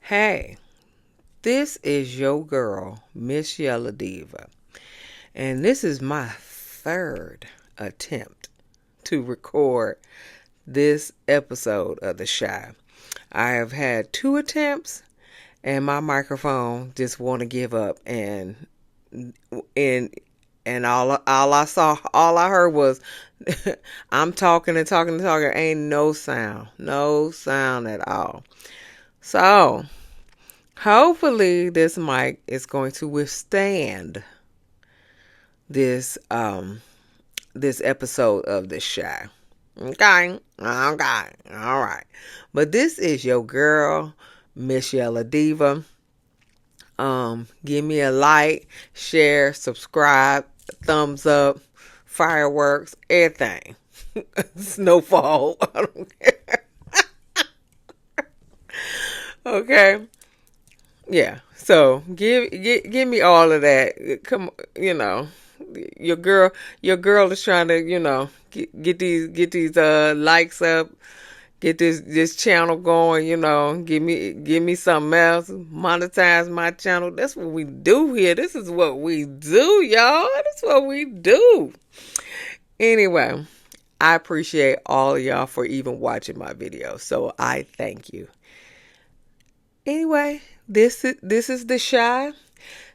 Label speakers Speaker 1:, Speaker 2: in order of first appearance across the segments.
Speaker 1: Hey, this is your girl, Miss Yellow Diva, and this is my third attempt to record this episode of The Shy. I have had two attempts, and my microphone just want to give up, and all I heard was I'm talking and talking and talking. Ain't no sound at all. So hopefully this mic is going to withstand this episode of The Shy. Okay. All right. But this is your girl, Miss Yellow Diva. Give me a like, share, subscribe, thumbs up, fireworks, everything. Snowfall. I don't care. Okay. Yeah. So give me all of that. Come, your girl is trying to, get these likes up, get this channel going, give me something else, monetize my channel. That's what we do here. This is what we do, y'all. That's what we do. Anyway, I appreciate all of y'all for even watching my video. So I thank you. Anyway, this is The Shy,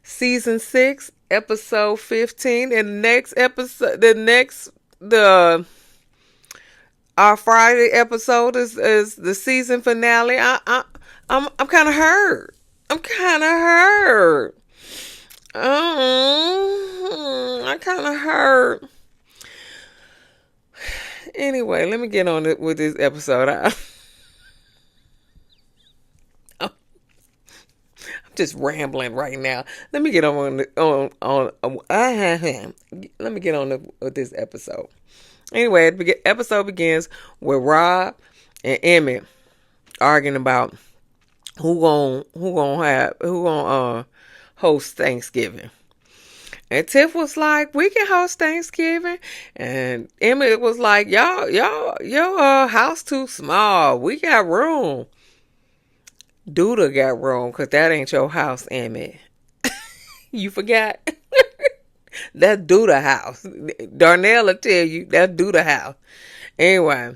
Speaker 1: season 6, episode 15, and our Friday episode is the season finale. I'm kind of hurt. I'm kind of hurt. I kind of hurt. Anyway, let me get on with this episode. Just rambling right now. Let me get let me get on with this episode. Anyway, the episode begins with Rob and Emmett arguing about who gonna host Thanksgiving. And Tiff was like, "We can host Thanksgiving," and Emmett was like, "Your house too small. We got room." Duoda got room, because that ain't your house, Emmett. You forgot? That's Duoda house. Darnell will tell you that's Duoda house. Anyway,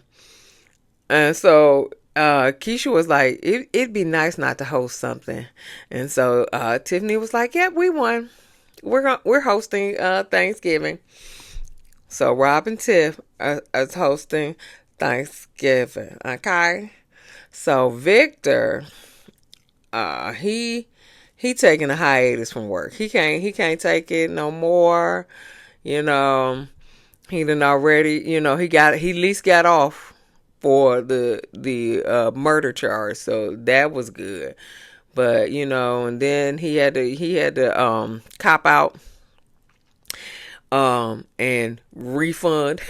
Speaker 1: and so Keisha was like, it'd be nice not to host something. And so Tiffany was like, "Yeah, we won. We're hosting Thanksgiving." So Rob and Tiff are hosting Thanksgiving. Okay. So Victor, he taking a hiatus from work. He can't take it no more. He done already, he at least got off for the murder charge, so that was good. But and then he had to cop out and refund.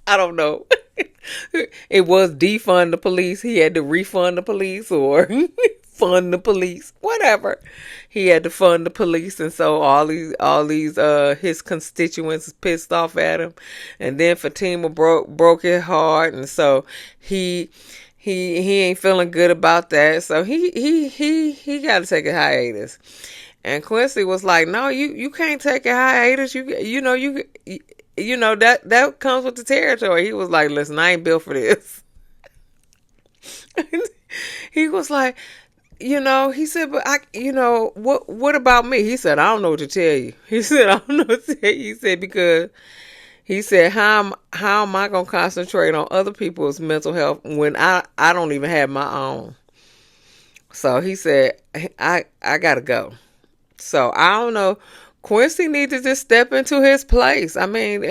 Speaker 1: I don't know. It was defund the police. He had to refund the police or fund the police, whatever. He had to fund the police, and so all these his constituents pissed off at him. And then Fatima broke his heart, and so he ain't feeling good about that. So he got to take a hiatus. And Quincy was like, "No, you can't take a hiatus. That comes with the territory." He was like, "Listen, I ain't built for this." He was like, he said, "But what about me?" He said, "I don't know what to tell you." He said, "I don't know what to tell you." He said, because he said, how am I going to concentrate on other people's mental health when I don't even have my own?" So he said, I got to go. So I don't know. Quincy needs to just step into his place. I mean,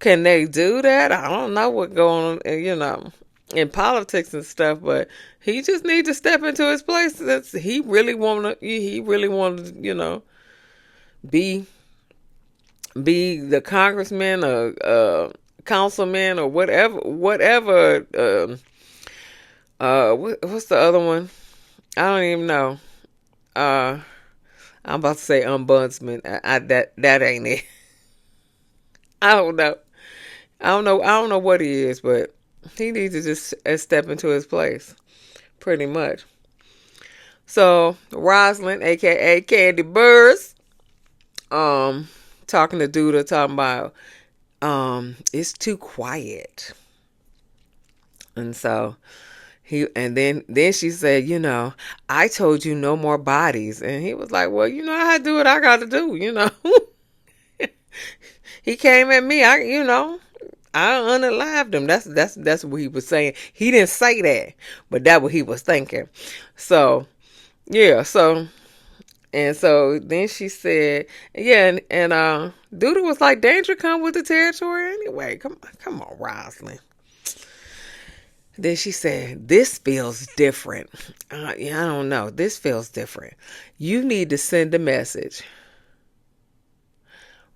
Speaker 1: can they do that? I don't know what's going on, in politics and stuff, but he just needs to step into his place. He really wanted to, be the congressman or councilman or whatever. What's the other one? I don't even know. I'm about to say ombudsman. That ain't it. I don't know. I don't know what he is, but he needs to just step into his place. pretty much. So Rosalind, aka Candy Burrs, talking to Duda, talking about it's too quiet. And so then she said, I told you no more bodies. And he was like, well, I do what I gotta do. He came at me, I unalived him. That's what he was saying. He didn't say that, but that's what he was thinking. So yeah, so then she said, yeah, and Duda was like, danger come with the territory anyway. Come on, Rosalind. Then she said, this feels different. Yeah, I don't know. This feels different. You need to send a message.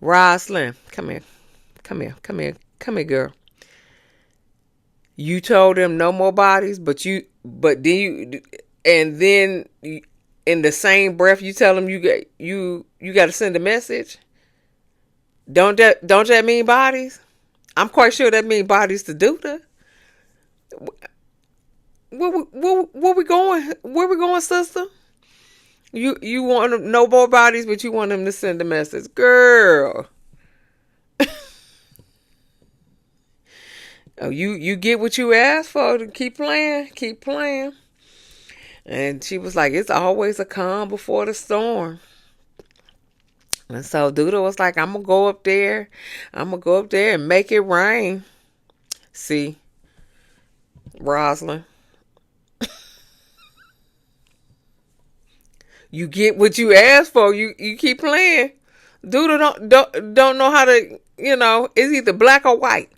Speaker 1: Rosalind, come here, girl. You told them no more bodies, but then in the same breath you tell them you got to send a message. Don't that mean bodies? I'm quite sure that means bodies to Duda. Where we going? Where we going, sister? You want no more bodies, but you want them to send a message, girl. Oh, you get what you asked for. Keep playing. And she was like, it's always a calm before the storm. And so Duda was like, I'm gonna go up there and make it rain. See, Rosalind, you get what you asked for. You keep playing. Duda don't know how to. It's either black or white.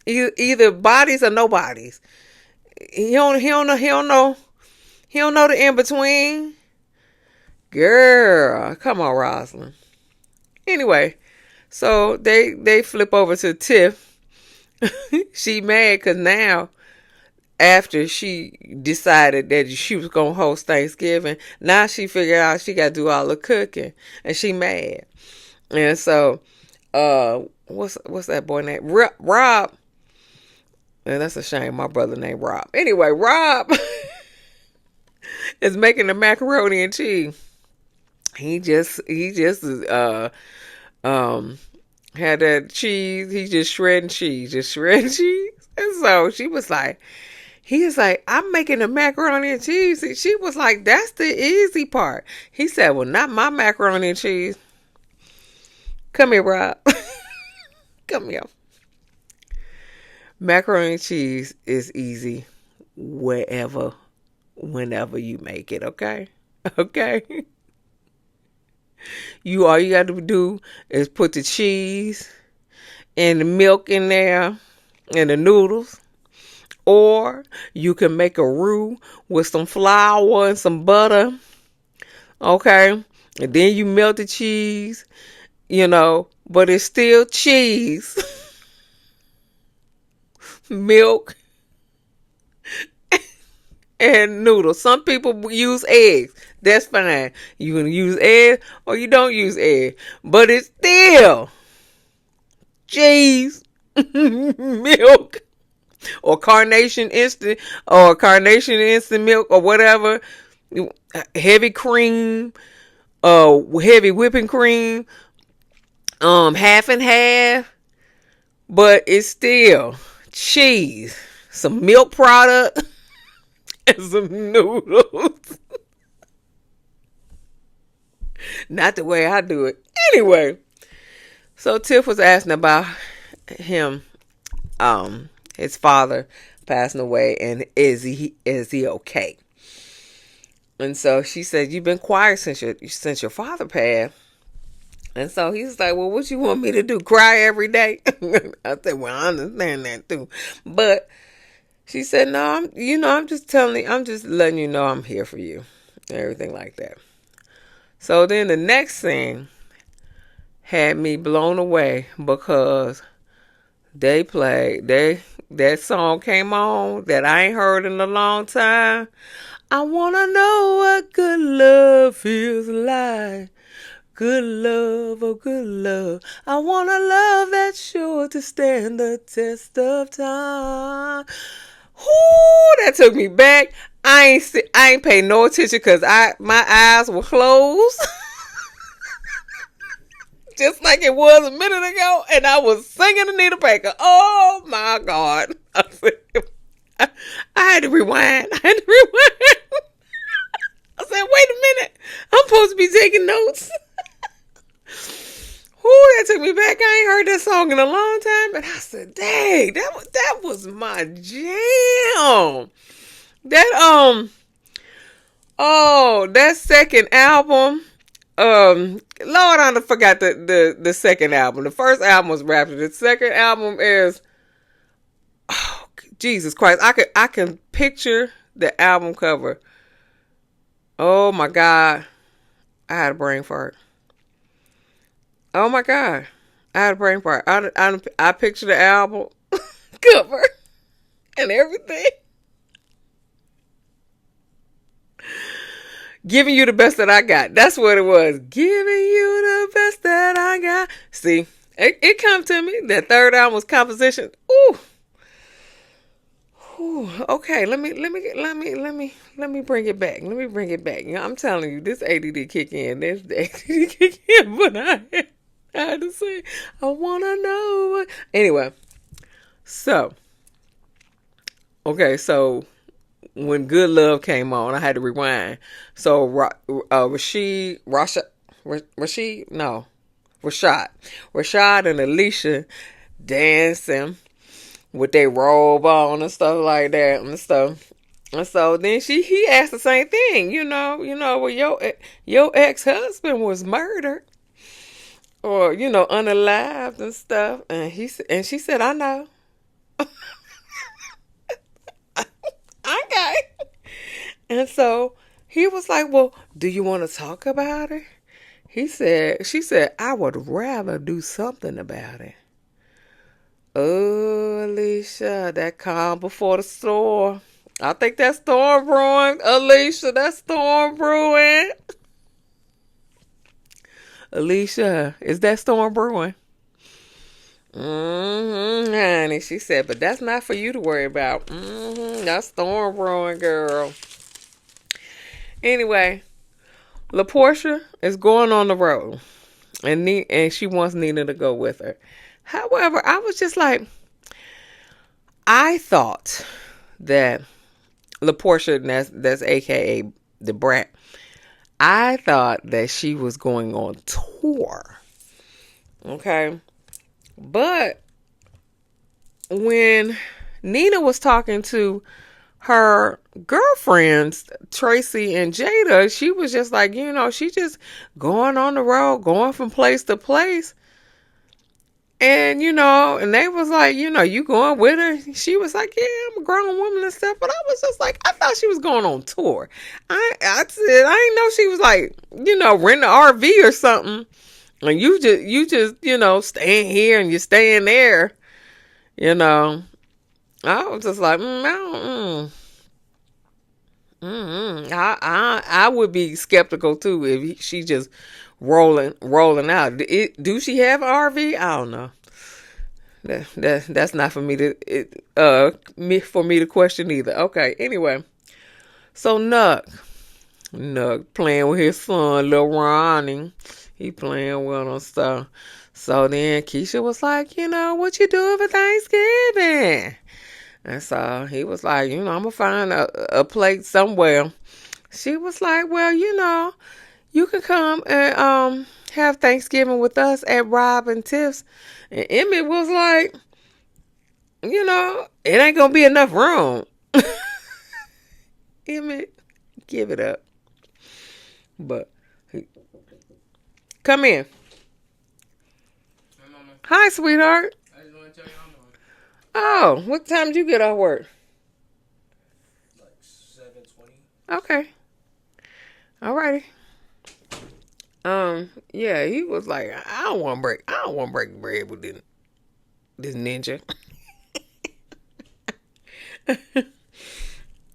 Speaker 1: Either bodies or no bodies. He don't know the in between. Girl, come on, Rosalind. Anyway, so they flip over to Tiff. She mad because now, after she decided that she was gonna host Thanksgiving, now she figured out she got to do all the cooking, and she mad. And so, what's that boy name? Rob. And that's a shame. My brother named Rob. Anyway, Rob is making the macaroni and cheese. He just had that cheese. He's just shredding cheese. And so she was like, he is like, I'm making the macaroni and cheese. And she was like, that's the easy part. He said, well, not my macaroni and cheese. Come here, Rob. Come here. Macaroni and cheese is easy whenever you make it, okay? Okay? All you got to do is put the cheese and the milk in there and the noodles. Or you can make a roux with some flour and some butter. Okay? And then you melt the cheese, but it's still cheese. Milk and noodles. Some people use eggs. That's fine. You can use eggs or you don't use eggs. But it's still cheese, milk, or carnation instant milk or whatever. Heavy cream, heavy whipping cream, half and half. But it's still cheese, some milk product, and some noodles. Not the way I do it. Anyway, so Tiff was asking about him, his father passing away, and is he okay? And so she said, you've been quiet since your father passed. And so he's like, well, what you want me to do? Cry every day? I said, well, I understand that too. But she said, no, I'm just letting you know I'm here for you. Everything like that. So then the next thing had me blown away because that song came on that I ain't heard in a long time. I want to know what good love feels like. Good love, oh good love. I want a love that's sure to stand the test of time. Whoo, that took me back. I ain't paying no attention because my eyes were closed. Just like it was a minute ago, and I was singing Anita Baker. Oh my God. I had to rewind. I had to rewind. I said, wait a minute. I'm supposed to be taking notes. Whoo, that took me back. I ain't heard that song in a long time, but I said, dang, that was my jam. That that second album. Lord, I forgot the second album. The first album was Rapture. The second album is, oh, Jesus Christ. I can picture the album cover. Oh my God. I had a brain fart. Oh my God. I had a brain fart. I picture the album cover and everything. Giving you the best that I got. That's what it was. Giving you the best that I got. See, it come to me. That third album was composition. Ooh. Ooh. Okay, let me bring it back. Let me bring it back. You know, I'm telling you, this ADD kick in. This ADD kick in, but I had to say, I wanna know. Anyway, so when Good Love came on, I had to rewind. So Rashad and Alicia dancing with their robe on and stuff like that and stuff. And so then he asked the same thing, well, your ex-husband was murdered or unalived and stuff, and she said, I know. Okay. And so he was like, well, do you want to talk about it? She said, I would rather do something about it. Oh, Alicia, that calm before the storm. I think that's storm brewing. Alicia, that's storm brewing. Alicia, is that storm brewing? Honey, she said, but that's not for you to worry about. That's storm brewing, girl. Anyway, LaPortia is going on the road, and she wants Nina to go with her. However, I was just like, I thought that LaPortia, that's AKA the brat, I thought that she was going on tour. Okay. But when Nina was talking to her girlfriends, Tracy and Jada, she was just like, she just going on the road, going from place to place. And, and they was like, you going with her? She was like, yeah, I'm a grown woman and stuff. But I was just like, I thought she was going on tour. I said, I didn't know she was like, renting an RV or something. And you just, staying here and you're staying there, I was just like, I would be skeptical too if she just rolling out. Do she have an RV? I don't know. That's not for me to question either. Okay. Anyway, so Nuck playing with his son, little Ronnie. He playing with him stuff. So then Keisha was like, what you doing for Thanksgiving? And so he was like, I'm going to find a plate somewhere. She was like, well, you can come and have Thanksgiving with us at Rob and Tiff's. And Emmett was like, it ain't going to be enough room. Emmett, give it up. But come in. Hi, sweetheart. I just want to tell you I'm on. Oh, what time did you get off work?
Speaker 2: Like 7:20.
Speaker 1: Okay. Alrighty. Yeah, he was like, I don't want to break bread with this ninja.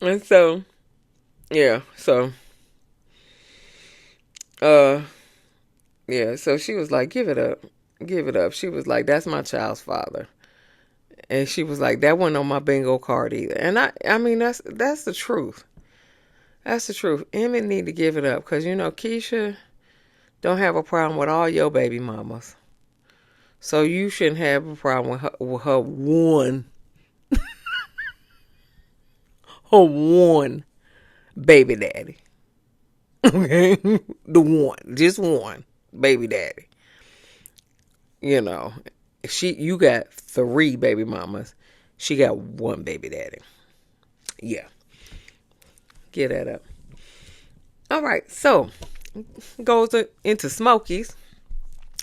Speaker 1: And so, yeah, yeah, so she was like, give it up. She was like, that's my child's father. And she was like, that wasn't on my bingo card either. And I mean, that's the truth. That's the truth. Emmett need to give it up because, Keisha don't have a problem with all your baby mamas. So you shouldn't have a problem with her one baby daddy. Okay? Just one baby daddy. You got 3 baby mamas. She got 1 baby daddy. Yeah. Get that up. All right, so goes into Smokies.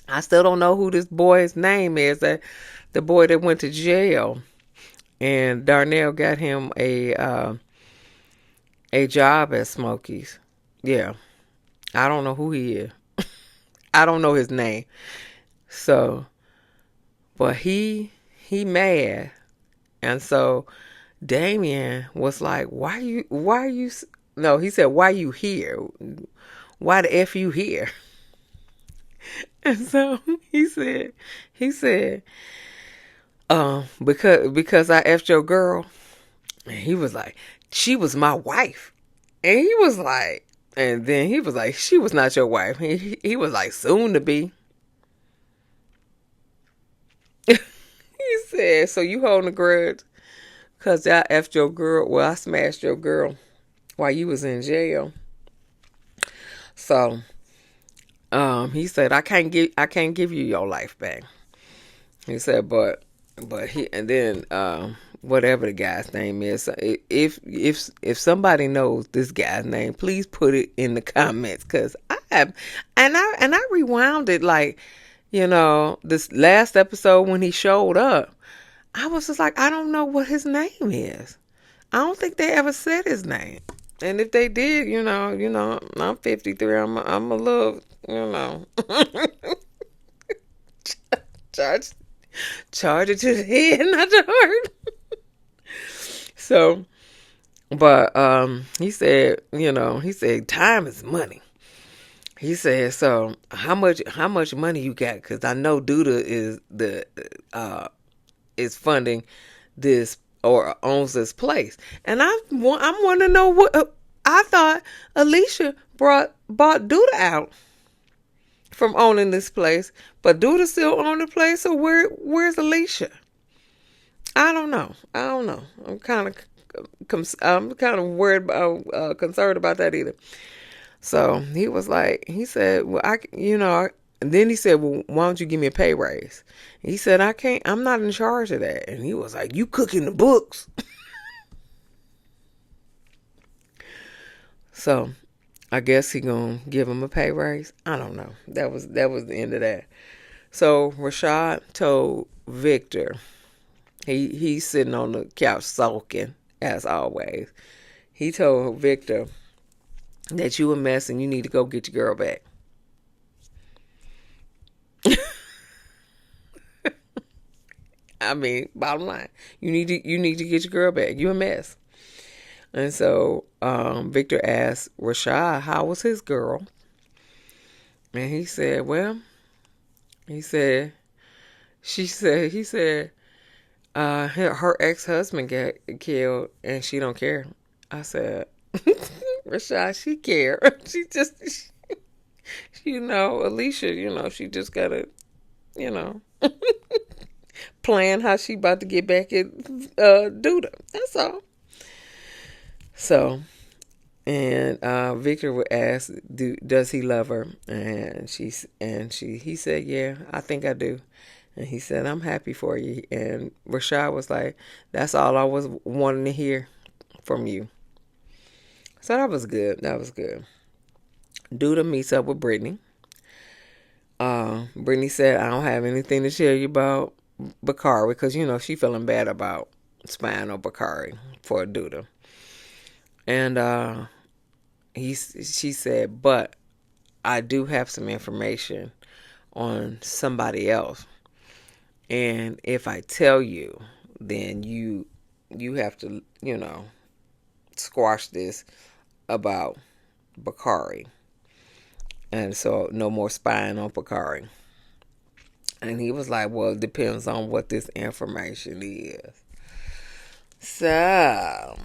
Speaker 1: I still don't know who this boy's name is. The boy that went to jail, and Darnell got him a job at Smokies. Yeah, I don't know who he is. I don't know his name. So, but he mad, and so Damien was like, "Why you?" No, he said, "Why you here? Why the F you here?" And so he said, because I effed your girl. And he was like, she was my wife. And he was like, and then he was like, she was not your wife. He was like, soon to be. He said, so you holding a grudge because I effed your girl. Well, I smashed your girl while you was in jail. So, he said, I can't give you your life back. He said, but he, and then, whatever the guy's name is, if somebody knows this guy's name, please put it in the comments, because I have, and I rewound it, like, this last episode when he showed up, I was just like, I don't know what his name is. I don't think they ever said his name. And if they did, I'm 53. I'm a little, charge it to the head, not the heart. So, but he said, time is money. He said, so how much money you got? Because I know Duda is funding this or owns this place, and I'm want to know what I thought Alicia bought Duda out from owning this place, but Duda still own the place. So where's Alicia? I don't know. I'm kind of worried about, concerned about that either. So he said, well, and then he said, well, why don't you give me a pay raise? He said, I can't, I'm not in charge of that. And he was like, you cooking the books. So I guess he gonna give him a pay raise. I don't know. That was the end of that. So Rashad told Victor, he's sitting on the couch sulking as always. He told Victor that you a mess and you need to go get your girl back. I mean, bottom line, you need to get your girl back. You a mess. And so Victor asked Rashad how was his girl, and he said, well, he said her ex-husband got killed and she don't care. I said, Rashad, she care. She just, Alicia, she just gotta, plan how she about to get back at Duda. That's all. So, and Victor would ask, does he love her? And he said, yeah, I think I do. And he said, I'm happy for you. And Rashad was like, that's all I was wanting to hear from you. So that was good. Duda meets up with Brittany. Brittany said, I don't have anything to tell you about Bakari because, she feeling bad about spying on Bakari for Duda. And she said, but I do have some information on somebody else. And if I tell you, then you have to, squash this about Bakari. And so no more spying on Bakari. And he was like, well, it depends on what this information is. So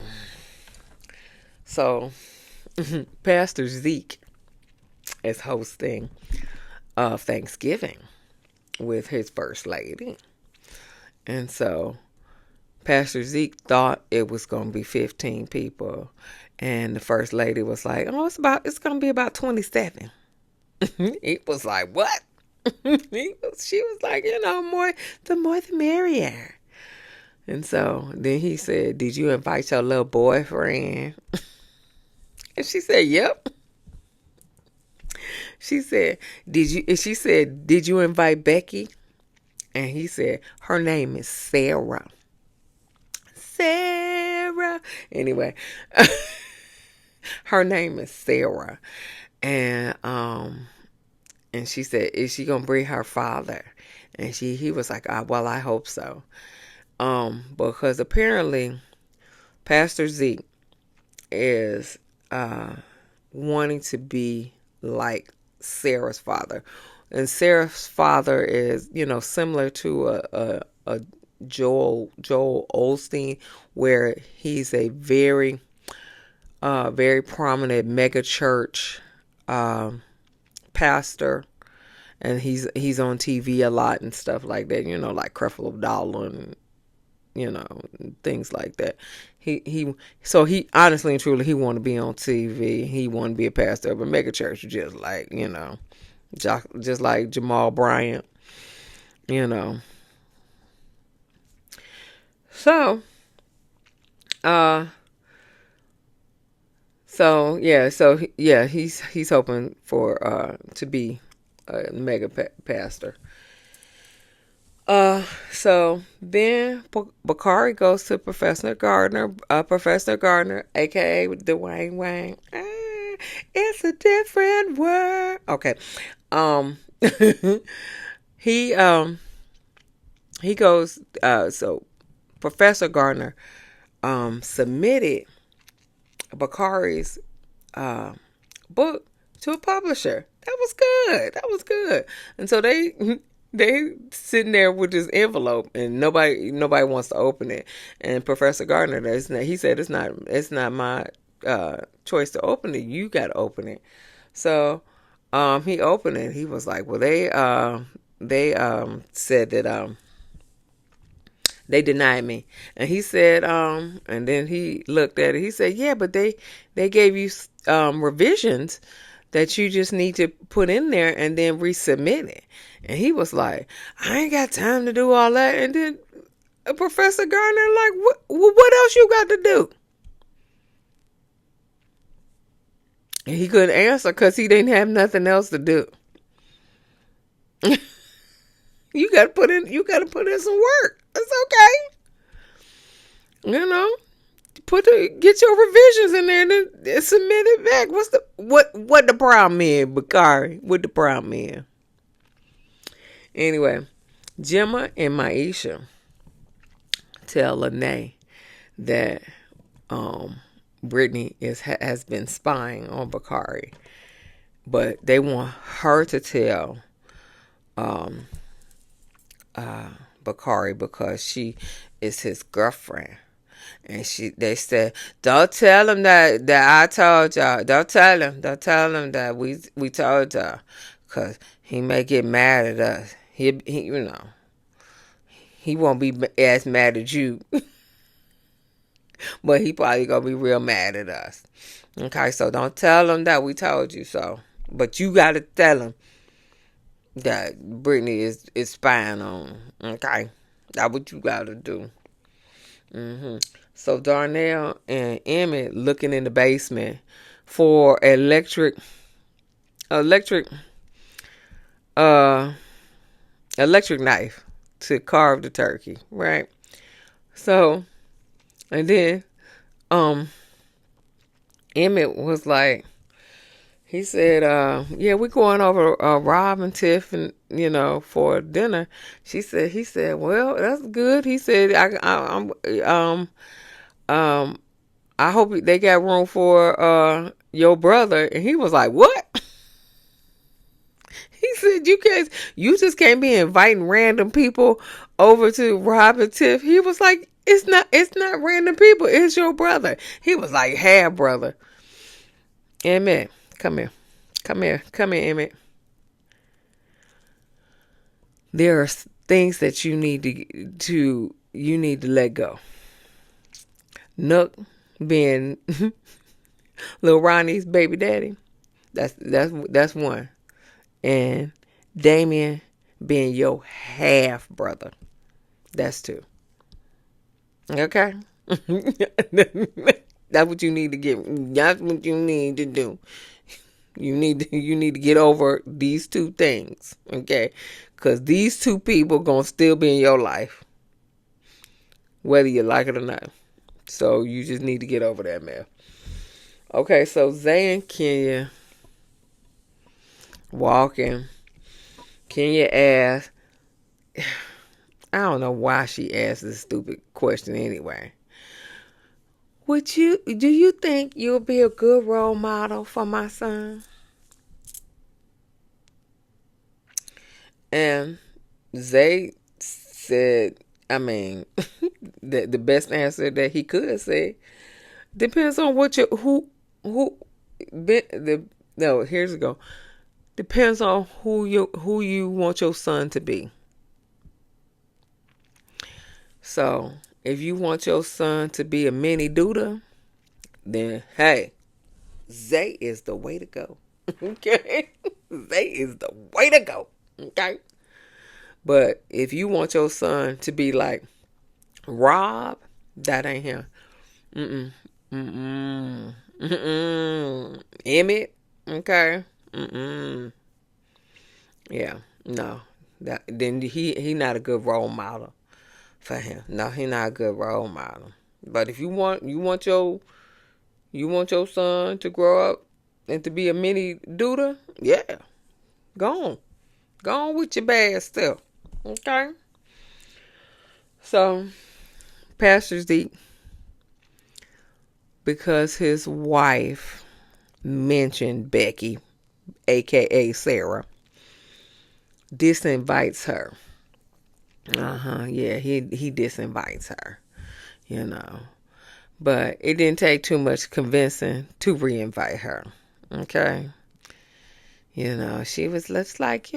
Speaker 1: Pastor Zeke is hosting Thanksgiving with his first lady. And so Pastor Zeke thought it was going to be 15 people. And the first lady was like, oh, it's going to be about 27. He was like, what? She was like, the more the merrier. And so then he said, did you invite your little boyfriend? And she said, yep. She said, did you invite Becky? And he said, her name is Sarah. Sarah. Anyway, her name is Sarah. And she said, is she gonna bring her father? And he was like, well, I hope so. Because apparently Pastor Zeke is wanting to be like Sarah's father. And Sarah's father is, similar to a Joel Osteen, where he's a very very prominent mega church pastor, and he's on TV a lot and stuff like that, like Creflo Dollar and things like that. He honestly and truly, he want to be on TV. He want to be a pastor of a mega church, just like just like Jamal Bryant, So, he's hoping for to be a mega pastor. So then Bakari goes to Professor Gardner, aka Dwayne Wayne. It's a different word. Okay. He goes. So Professor Gardner submitted Bakari's book to a publisher. That was good. And so they sitting there with this envelope, and nobody wants to open it. And Professor Gardner, he said, it's not my choice to open it. You got to open it. So he opened it. He was like, well, they said that they denied me. And he said, and then he looked at it. He said, yeah, but they gave you revisions that you just need to put in there and then resubmit it. And he was like, I ain't got time to do all that. And then Professor Gardner, like, what else you got to do? And he couldn't answer because he didn't have nothing else to do. You got to put in some work. It's okay. Get your revisions in there and then submit it back. What the problem is, Bakari? What the problem is? Anyway, Gemma and Maisha tell Lene that Brittany has been spying on Bakari, but they want her to tell Bakari because she is his girlfriend. And they said, don't tell him that I told y'all. Don't tell him that we told y'all, cause he may get mad at us. He won't be as mad at you, but he probably gonna be real mad at us. Okay, so don't tell him that we told you so, but you gotta tell him that Brittany is spying on him. Okay, that's what you gotta do. So Darnell and Emmett looking in the basement for electric knife to carve the turkey, right? So, and then Emmett was like, he said, yeah, we're going over Rob and Tiff and for dinner. He said, well, that's good. He said, I hope they got room for your brother. And he was like, what? He said, you just can't be inviting random people over to Rob and Tiff. He was like, it's not random people. It's your brother. He was like, half brother. Emmett, come here. Come here, Emmett. There are things that you need to let go. Nook being little Ronnie's baby daddy. That's one. And Damien being your half brother. That's two. Okay? That's what you need to get. That's what you need to do. You need to get over these two things. Okay? Because these two people gonna still be in your life. Whether you like it or not. So you just need to get over that, man. Okay, so Zay and Kenya walking. Kenya asked, I don't know why she asked this stupid question anyway. Do you think you'll be a good role model for my son? And Zay said, I mean, the best answer that he could say depends on what you no, here's it go. Depends on who you want your son to be. So if you want your son to be a mini Duda, then hey, Zay is the way to go. Okay? Zay is the way to go. Okay? But if you want your son to be like Rob, that ain't him. Mm-mm. Mm-mm. Mm-mm. Emmett, okay? Mm-mm. Yeah, no. Then he not a good role model for him. No, he not a good role model. But if you want your son to grow up and to be a mini Duda, yeah, go on with your bad stuff. Okay. So Pastor Zeke, because his wife mentioned Becky, aka Sarah, disinvites her. Yeah, he disinvites her, you know. But it didn't take too much convincing to reinvite her. Okay. You know, she was just like,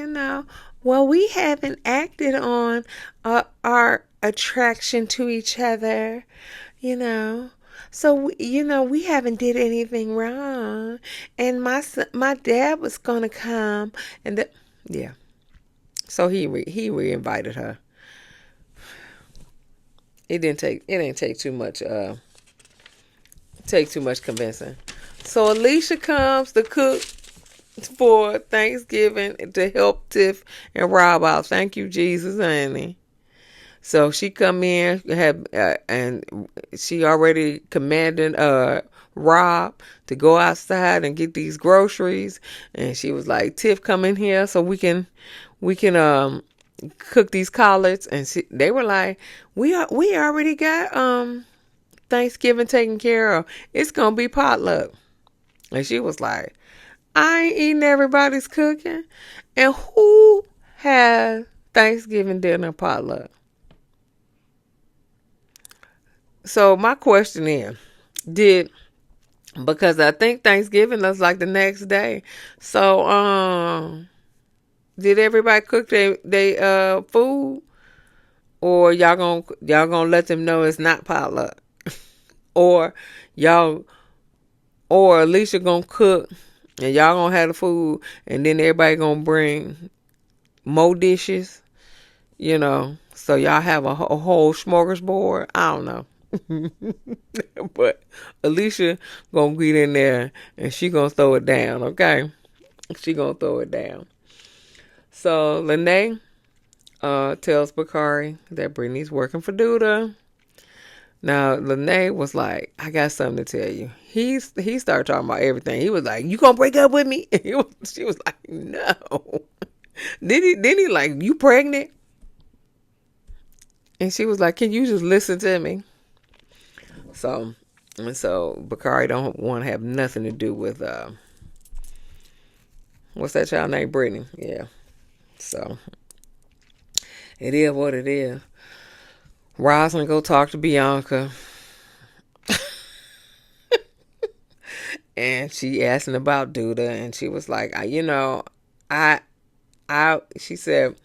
Speaker 1: well, we haven't acted on our attraction to each other, you know. So, we haven't did anything wrong. And my dad was going to come. Yeah. So he reinvited her. It didn't take too much convincing. So Alicia comes to cook for Thanksgiving to help Tiff and Rob out. Thank you, Jesus, honey. So she come in and she already commanded Rob to go outside and get these groceries, and she was like, Tiff, come in here so we can cook these collards. And they were like, we already got Thanksgiving taken care of. It's gonna be potluck. And she was like, I ain't eating everybody's cooking. And who has Thanksgiving dinner potluck? So my question is, because I think Thanksgiving is like the next day. So did everybody cook they food? Or y'all gonna let them know it's not potluck? Or Alicia gonna cook and y'all gonna have the food, and then everybody gonna bring more dishes, so y'all have a whole smorgasbord. I don't know. But Alicia gonna get in there and she gonna throw it down, okay? She gonna throw it down. So Lene tells Bakari that Brittany's working for Duda. Now, Lene was like, I got something to tell you. He started talking about everything. He was like, you gonna break up with me? She was like, no. Then he like, you pregnant? And she was like, can you just listen to me? So Bakari don't want to have nothing to do with what's that child named Brittany? Yeah. So it is what it is. Rosalind go talk to Bianca, and she asking about Duda, and she was like, I, she said,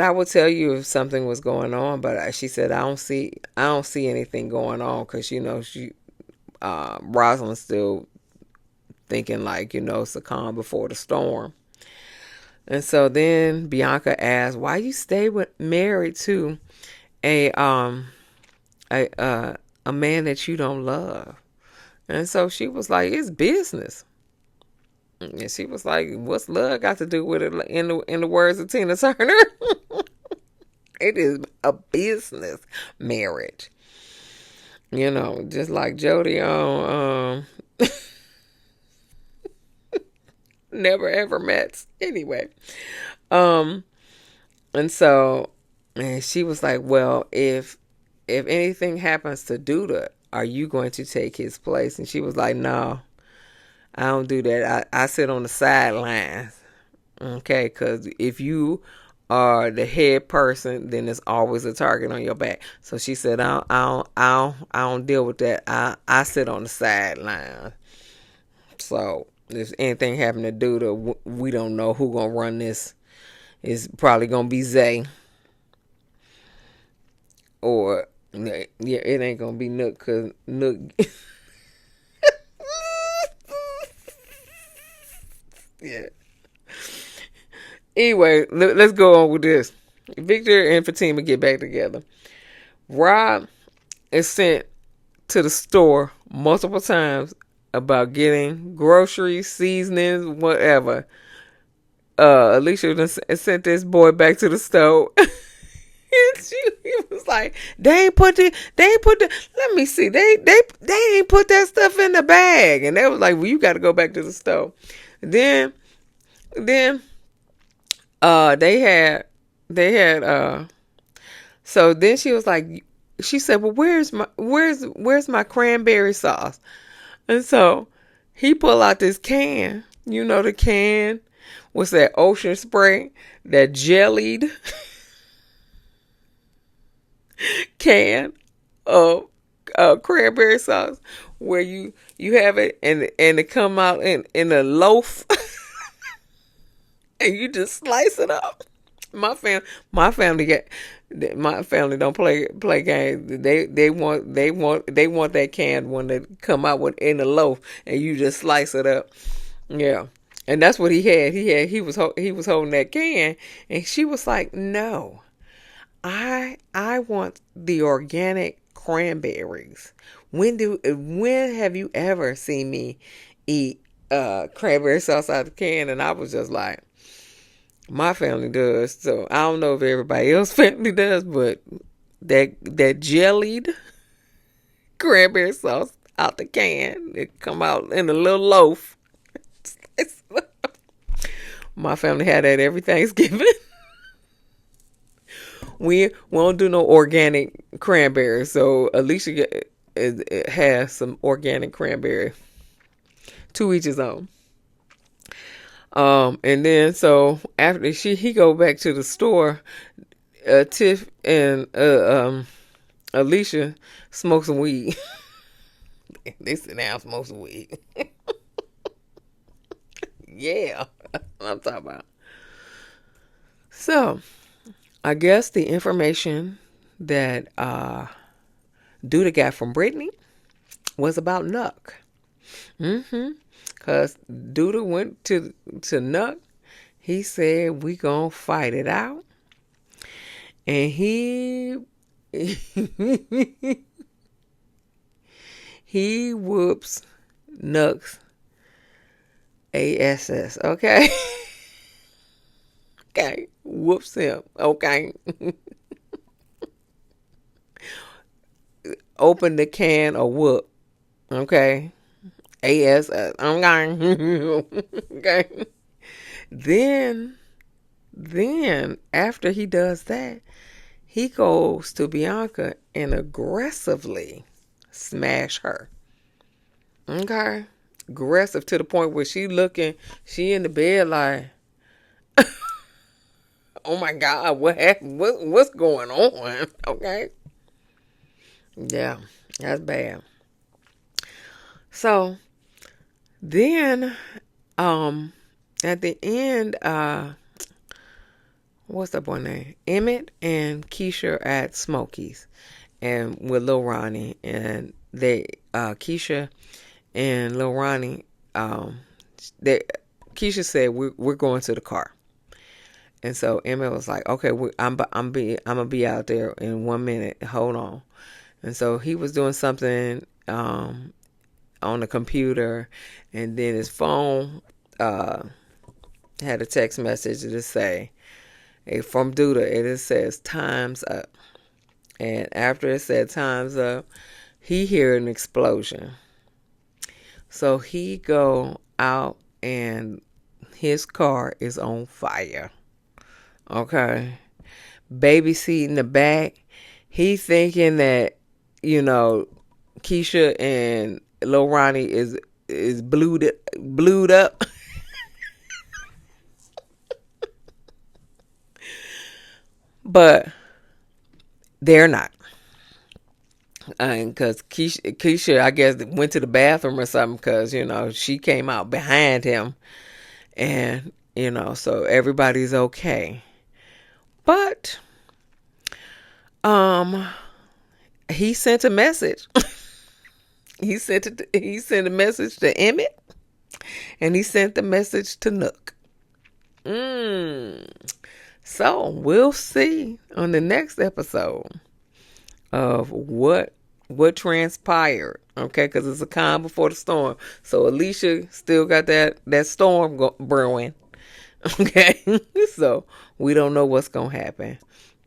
Speaker 1: I would tell you if something was going on, but she said I don't see anything going on because Rosalind's still thinking like it's a calm before the storm. And so then Bianca asked, "Why you stay married to a a a man that you don't love?" And so she was like, "It's business." And she was like, "What's love got to do with it?" In the words of Tina Turner, it is a business marriage. Just like Jody on Never Ever Met. Anyway, um, and so, and she was like, "Well, if anything happens to Duda, are you going to take his place?" And she was like, "No, I don't do that. I sit on the sidelines." Okay, because if you are the head person, then there's always a target on your back. So she said, I don't deal with that. I sit on the sidelines. So if anything happened to Duda, we don't know who gonna run this. It's probably gonna be Zay, or yeah, it ain't gonna be Nook because Nook. Yeah. Anyway, let's go on with this. Victor and Fatima get back together. Rob is sent to the store multiple times about getting groceries, seasonings, whatever. Alicia sent this boy back to the store. And he was like, they ain't put the, let me see, they ain't put that stuff in the bag. And they was like, well, you got to go back to the store. Then they had so then she was like, she said, well, where's my cranberry sauce? And so he pulled out this can, the can was that ocean spray, that jellied can of cranberry sauce, where you have it and it come out in a loaf and you just slice it up. My family don't play games. They want that canned one that come out in a loaf and you just slice it up. Yeah. And that's what he had. He was holding that can, and she was like, "No, I want the organic cranberries. When have you ever seen me eat cranberry sauce out of the can?" And I was just like, my family does. So I don't know if everybody else's family does, but that jellied cranberry sauce out the can, it come out in a little loaf. My family had that every Thanksgiving. We don't do no organic cranberry, so Alicia has some organic cranberry. To each his own. And then so after he go back to the store, Tiff and Alicia smoke some weed. They sit down, smoke some weed. Yeah, that's what I'm talking about. So I guess the information that Duda got from Brittany was about Nuck. Because Duda went to Nuck. He said, we gonna fight it out. And he he whoops Nuck's ass. Okay? Okay. Whoops him. Okay. Open the can of whoop. Okay? ass. Okay. Okay. Then after he does that, he goes to Bianca and aggressively smash her. Okay. Aggressive to the point where she in the bed like, Oh my God, what happened? What's going on? Okay. Yeah, that's bad. So then, um, at the end, what's that boy name? Emmett and Keisha at Smokies, and with Lil Ronnie, and they, Keisha and Lil Ronnie, they, Keisha said we're going to the car, and so Emmett was like, okay, I'm gonna be out there in 1 minute. Hold on. And so he was doing something on the computer, and then his phone had a text message to say, hey, from Duda, and it says time's up. And after it said time's up, he hear an explosion. So he go out and his car is on fire. Okay. Baby seat in the back. He thinking that, you know, Keisha and Lil Ronnie is blued up. But they're not. And because Keisha, I guess, went to the bathroom or something because, you know, she came out behind him. And, you know, so everybody's okay. But um, he sent a message. He sent a message to Emmett, and he sent the message to Nook. Mm. So we'll see on the next episode of what transpired. Okay, because it's a calm before the storm. So Alicia still got that storm brewing. Okay, so we don't know what's gonna happen.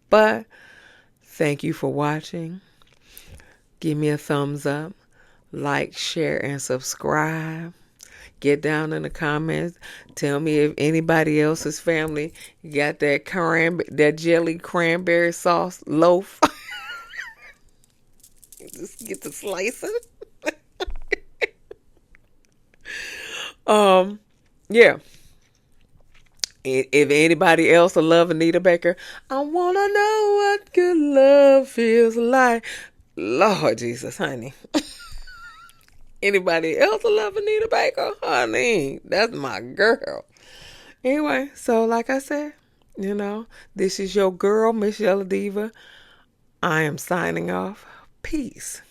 Speaker 1: But thank you for watching. Give me a thumbs up, like, share, and subscribe. Get down in the comments. Tell me if anybody else's family got that jelly cranberry sauce loaf. Just get to slicing. Yeah. If anybody else will love Anita Baker, I wanna know what good love feels like. Lord Jesus, honey. Anybody else will love Anita Baker? Honey, that's my girl. Anyway, so like I said, you know, this is your girl, Miss Yella Diva. I am signing off. Peace.